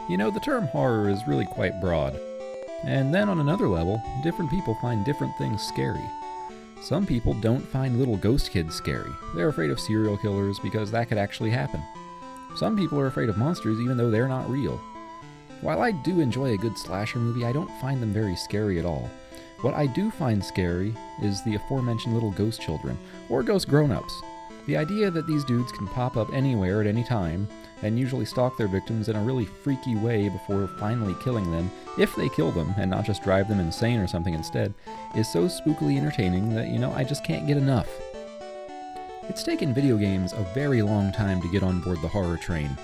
You know, the term horror is really quite broad. And then on another level, different people find different things scary. Some people don't find little ghost kids scary. They're afraid of serial killers because that could actually happen. Some people are afraid of monsters even though they're not real. While I do enjoy a good slasher movie, I don't find them very scary at all. What I do find scary is the aforementioned little ghost children, or ghost grown-ups. The idea that these dudes can pop up anywhere at any time, and usually stalk their victims in a really freaky way before finally killing them, if they kill them, and not just drive them insane or something instead, is so spookily entertaining that, I just can't get enough. It's taken video games a very long time to get on board the horror train.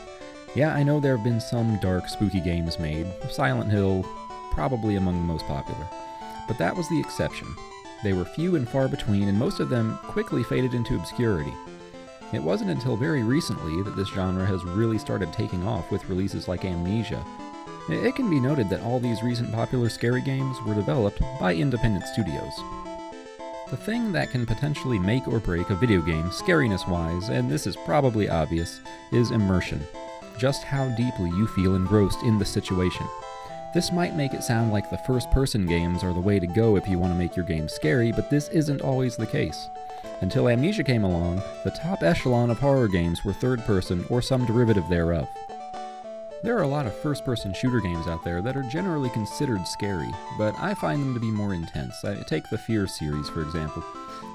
Yeah, I know there have been some dark, spooky games made, Silent Hill probably among the most popular. But that was the exception. They were few and far between, and most of them quickly faded into obscurity. It wasn't until very recently that this genre has really started taking off with releases like Amnesia. It can be noted that all these recent popular scary games were developed by independent studios. The thing that can potentially make or break a video game, scariness-wise, and this is probably obvious, is immersion. Just how deeply you feel engrossed in the situation. This might make it sound like the first-person games are the way to go if you want to make your game scary, but this isn't always the case. Until Amnesia came along, the top echelon of horror games were third-person or some derivative thereof. There are a lot of first-person shooter games out there that are generally considered scary, but I find them to be more intense. Take the F.E.A.R series, for example.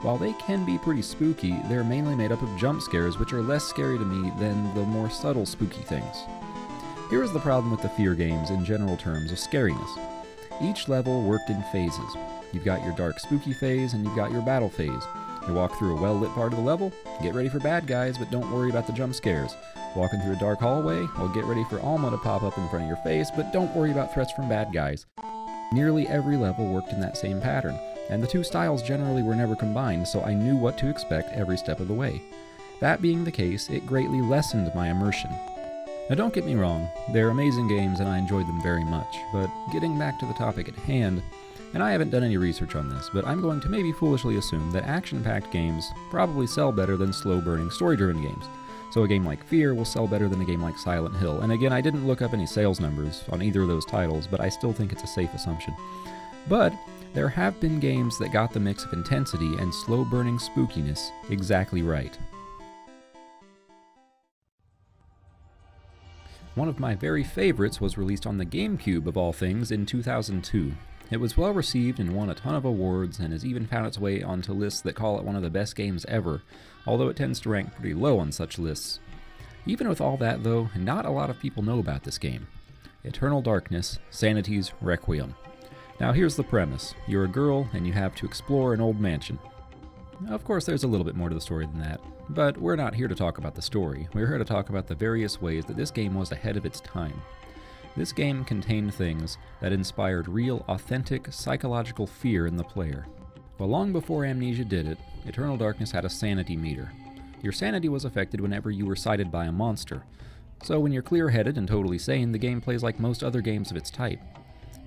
While they can be pretty spooky, they're mainly made up of jump scares, which are less scary to me than the more subtle spooky things. Here is the problem with the F.E.A.R games in general terms of scariness. Each level worked in phases. You've got your dark spooky phase and you've got your battle phase. You walk through a well-lit part of the level, get ready for bad guys, but don't worry about the jump scares. Walking through a dark hallway, well, get ready for Alma to pop up in front of your face, but don't worry about threats from bad guys. Nearly every level worked in that same pattern, and the two styles generally were never combined, so I knew what to expect every step of the way. That being the case, it greatly lessened my immersion. Now don't get me wrong, they're amazing games and I enjoyed them very much, but getting back to the topic at hand, and I haven't done any research on this, but I'm going to maybe foolishly assume that action-packed games probably sell better than slow-burning, story-driven games. So a game like F.E.A.R will sell better than a game like Silent Hill, and again, I didn't look up any sales numbers on either of those titles, but I still think it's a safe assumption. But there have been games that got the mix of intensity and slow-burning spookiness exactly right. One of my very favorites was released on the GameCube of all things in 2002. It was well received and won a ton of awards and has even found its way onto lists that call it one of the best games ever, although it tends to rank pretty low on such lists. Even with all that though, not a lot of people know about this game. Eternal Darkness, Sanity's Requiem. Now here's the premise. You're a girl and you have to explore an old mansion. Of course there's a little bit more to the story than that, but we're not here to talk about the story. We're here to talk about the various ways that this game was ahead of its time. This game contained things that inspired real, authentic, psychological fear in the player. Well, long before Amnesia did it, Eternal Darkness had a sanity meter. Your sanity was affected whenever you were sighted by a monster. So when you're clear-headed and totally sane, the game plays like most other games of its type.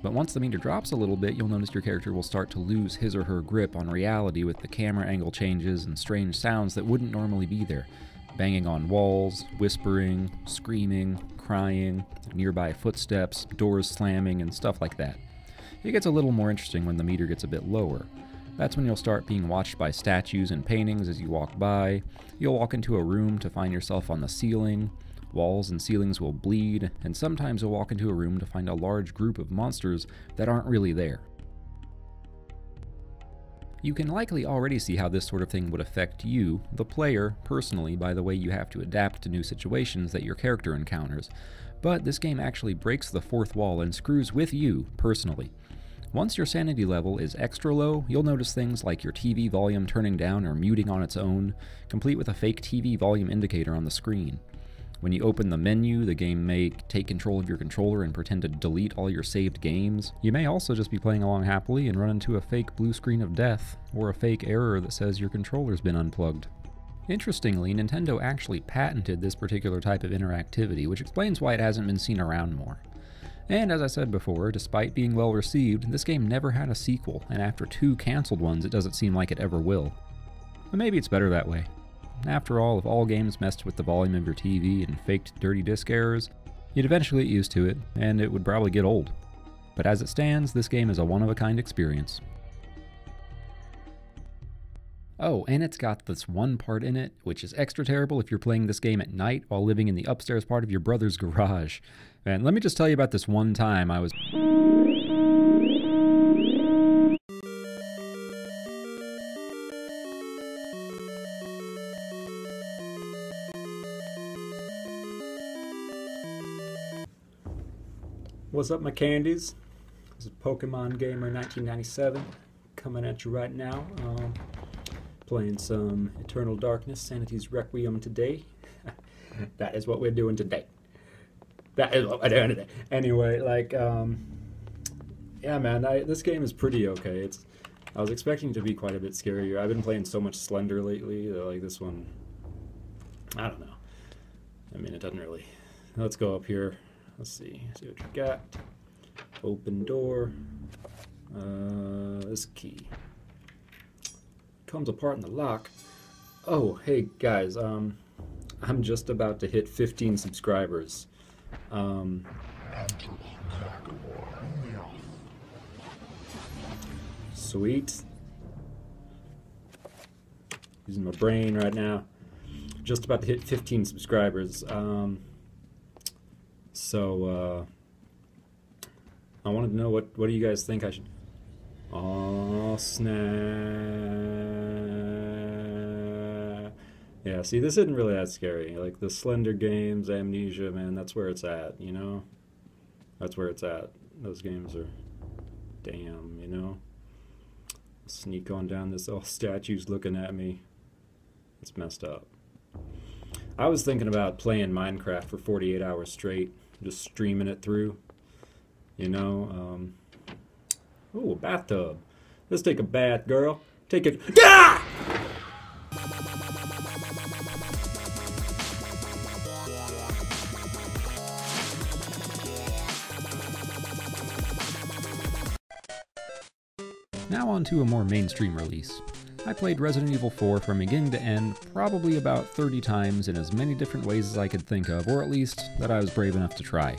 But once the meter drops a little bit, you'll notice your character will start to lose his or her grip on reality with the camera angle changes and strange sounds that wouldn't normally be there. Banging on walls, whispering, screaming, crying, nearby footsteps, doors slamming, and stuff like that. It gets a little more interesting when the meter gets a bit lower. That's when you'll start being watched by statues and paintings as you walk by. You'll walk into a room to find yourself on the ceiling. Walls and ceilings will bleed, and sometimes you'll walk into a room to find a large group of monsters that aren't really there. You can likely already see how this sort of thing would affect you, the player, personally, by the way you have to adapt to new situations that your character encounters, but this game actually breaks the fourth wall and screws with you, personally. Once your sanity level is extra low, you'll notice things like your TV volume turning down or muting on its own, complete with a fake TV volume indicator on the screen. When you open the menu, the game may take control of your controller and pretend to delete all your saved games. You may also just be playing along happily and run into a fake blue screen of death, or a fake error that says your controller's been unplugged. Interestingly, Nintendo actually patented this particular type of interactivity, which explains why it hasn't been seen around more. And as I said before, despite being well received, this game never had a sequel, and after 2 cancelled ones, it doesn't seem like it ever will. But maybe it's better that way. After all, if all games messed with the volume of your TV and faked dirty disk errors, You'd eventually get used to it, and it would probably get old. But as it stands, this game is a one-of-a-kind experience. Oh, and it's got this one part in it, which is extra terrible if you're playing this game at night while living in the upstairs part of your brother's garage. And let me just tell you about this one time I was... What's up, my candies? This is Pokemon Gamer 1997 coming at you right now. Playing some Eternal Darkness, Sanity's Requiem today. That is what we're doing today. That is what we're doing today. Anyway, like, yeah, man, this game is pretty okay. I was expecting it to be quite a bit scarier. I've been playing so much Slender lately that, like, this one, I don't know. I mean, it doesn't really. Let's go up here. Let's see what you got. Open door. This key comes apart in the lock. Oh, hey guys, I'm just about to hit 15 subscribers. Sweet. Using my brain right now. Just about to hit 15 subscribers. So I wanted to know what do you guys think I should... Oh, snap. Yeah, see, this isn't really that scary. Like, the Slender games, Amnesia, man, that's where it's at, you know? That's where it's at. Those games are... Damn, you know? Sneak on down this... Oh, statue's looking at me. It's messed up. I was thinking about playing Minecraft for 48 hours straight. Just streaming it through. You know, ooh, a bathtub. Let's take a bath, girl. Take it. Ah! Now on to a more mainstream release. I played Resident Evil 4 from beginning to end probably about 30 times in as many different ways as I could think of, or at least that I was brave enough to try.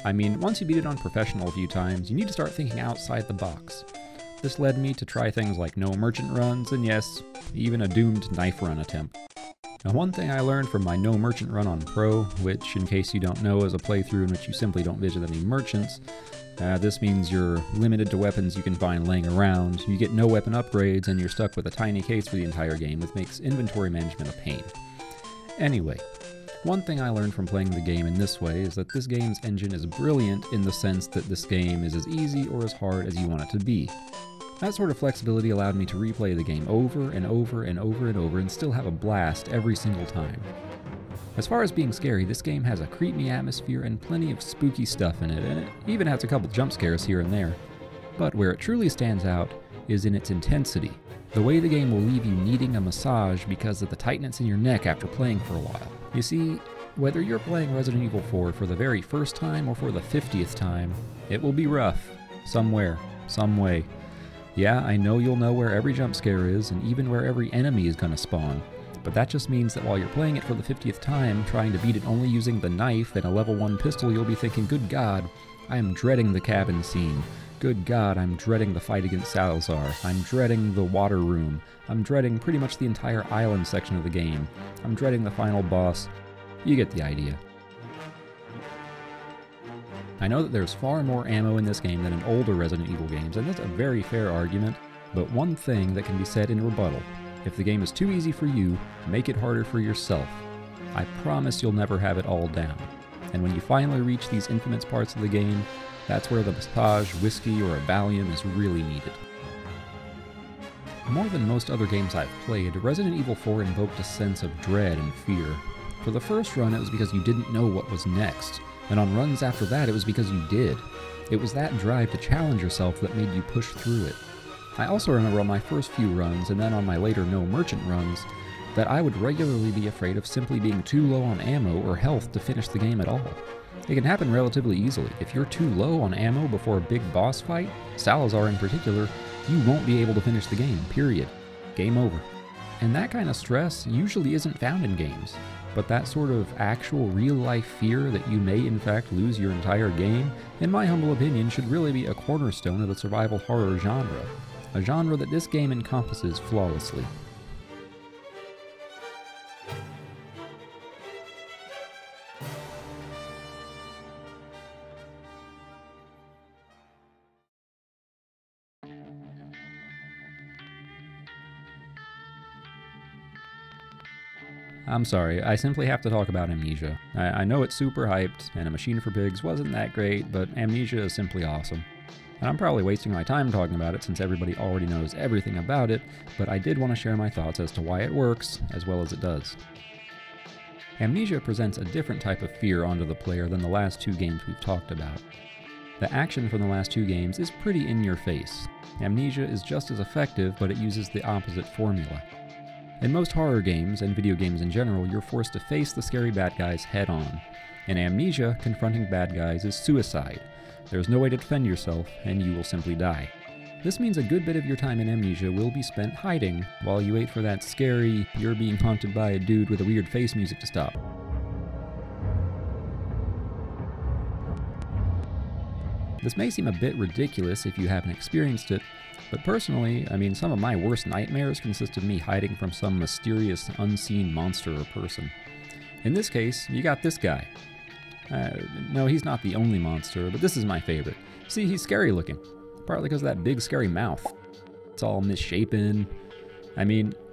I mean, once you beat it on professional a few times, you need to start thinking outside the box. This led me to try things like no merchant runs, and yes, even a doomed knife run attempt. Now, one thing I learned from my no merchant run on Pro, which, in case you don't know, is a playthrough in which you simply don't visit any merchants. This means you're limited to weapons you can find laying around, you get no weapon upgrades, and you're stuck with a tiny case for the entire game, which makes inventory management a pain. Anyway, one thing I learned from playing the game in this way is that this game's engine is brilliant in the sense that this game is as easy or as hard as you want it to be. That sort of flexibility allowed me to replay the game over and over and over and over and still have a blast every single time. As far as being scary, this game has a creepy atmosphere and plenty of spooky stuff in it, and it even has a couple jump scares here and there. But where it truly stands out is in its intensity. The way the game will leave you needing a massage because of the tightness in your neck after playing for a while. You see, whether you're playing Resident Evil 4 for the very first time or for the 50th time, it will be rough. Somewhere. Some way. Yeah, I know you'll know where every jump scare is, and even where every enemy is gonna spawn. But that just means that while you're playing it for the 50th time, trying to beat it only using the knife and a level 1 pistol, you'll be thinking, good God, I am dreading the cabin scene. Good God, I'm dreading the fight against Salazar. I'm dreading the water room. I'm dreading pretty much the entire island section of the game. I'm dreading the final boss. You get the idea. I know that there's far more ammo in this game than in older Resident Evil games, and that's a very fair argument, but one thing that can be said in rebuttal: if the game is too easy for you, make it harder for yourself. I promise you'll never have it all down. And when you finally reach these infamous parts of the game, that's where the massage, whiskey, or a Valium is really needed. More than most other games I've played, Resident Evil 4 invoked a sense of dread and fear. For the first run, it was because you didn't know what was next, and on runs after that, it was because you did. It was that drive to challenge yourself that made you push through it. I also remember on my first few runs, and then on my later no merchant runs, that I would regularly be afraid of simply being too low on ammo or health to finish the game at all. It can happen relatively easily. If you're too low on ammo before a big boss fight, Salazar in particular, you won't be able to finish the game, period. Game over. And that kind of stress usually isn't found in games, but that sort of actual real-life fear that you may in fact lose your entire game, in my humble opinion, should really be a cornerstone of the survival horror genre, a genre that this game encompasses flawlessly. I'm sorry, I simply have to talk about Amnesia. I know it's super hyped, and A Machine for Pigs wasn't that great, but Amnesia is simply awesome. And I'm probably wasting my time talking about it since everybody already knows everything about it, but I did want to share my thoughts as to why it works, as well as it does. Amnesia presents a different type of fear onto the player than the last two games we've talked about. The action from the last two games is pretty in your face. Amnesia is just as effective, but it uses the opposite formula. In most horror games, and video games in general, you're forced to face the scary bad guys head on. In Amnesia, confronting bad guys is suicide. There's no way to defend yourself, and you will simply die. This means a good bit of your time in Amnesia will be spent hiding, while you wait for that scary, you're being haunted by a dude with a weird face music to stop. This may seem a bit ridiculous if you haven't experienced it, but personally, some of my worst nightmares consist of me hiding from some mysterious, unseen monster or person. In this case, you got this guy. No, he's not the only monster, but this is my favorite. See, he's scary looking, partly because of that big scary mouth. It's all misshapen.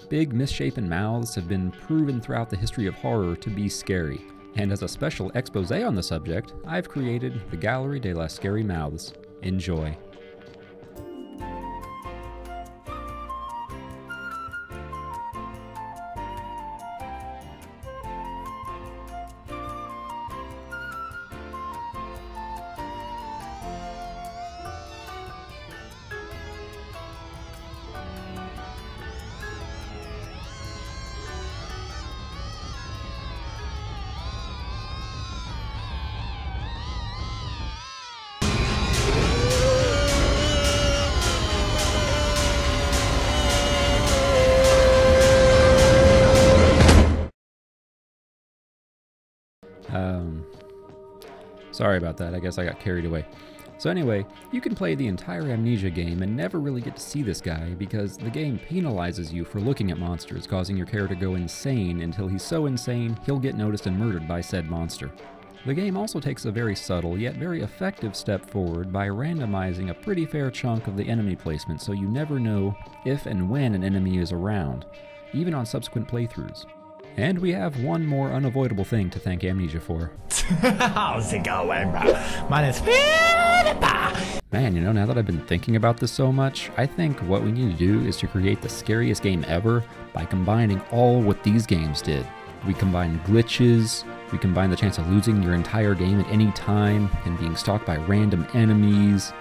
Big misshapen mouths have been proven throughout the history of horror to be scary. And as a special expose on the subject, I've created the Gallery de la Scary Mouths. Enjoy. Sorry about that, I guess I got carried away. So anyway, you can play the entire Amnesia game and never really get to see this guy because the game penalizes you for looking at monsters, causing your character to go insane until he's so insane he'll get noticed and murdered by said monster. The game also takes a very subtle yet very effective step forward by randomizing a pretty fair chunk of the enemy placement so you never know if and when an enemy is around, even on subsequent playthroughs. And we have one more unavoidable thing to thank Amnesia for. How's it going, bro? My name's F.E.A.R. Man, now that I've been thinking about this so much, I think what we need to do is to create the scariest game ever by combining all what these games did. We combine glitches, we combine the chance of losing your entire game at any time, and being stalked by random enemies.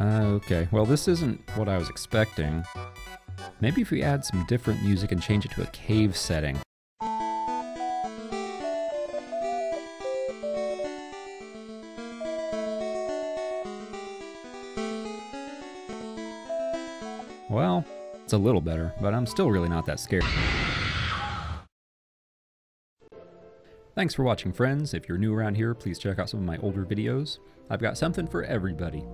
Okay, well this isn't what I was expecting. Maybe if we add some different music and change it to a cave setting. Well, it's a little better, but I'm still really not that scared. Thanks for watching, friends. If you're new around here, please check out some of my older videos. I've got something for everybody.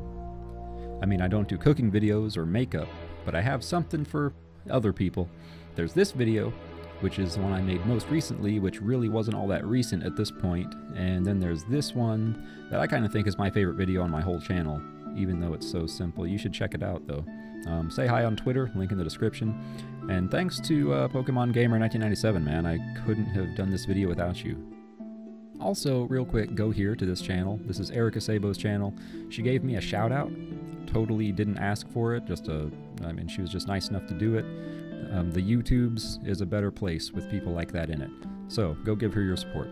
I don't do cooking videos or makeup, but I have something for other people. There's this video, which is the one I made most recently, which really wasn't all that recent at this point, and then there's this one that I kind of think is my favorite video on my whole channel, even though it's so simple. You should check it out, though. Say hi on Twitter, link in the description, and thanks to Pokemon Gamer 1997, man. I couldn't have done this video without you. Also, real quick, go here to this channel. This is Erica Sabo's channel. She gave me a shout out. Totally didn't ask for it, she was just nice enough to do it. The YouTubes is a better place with people like that in it. So, go give her your support.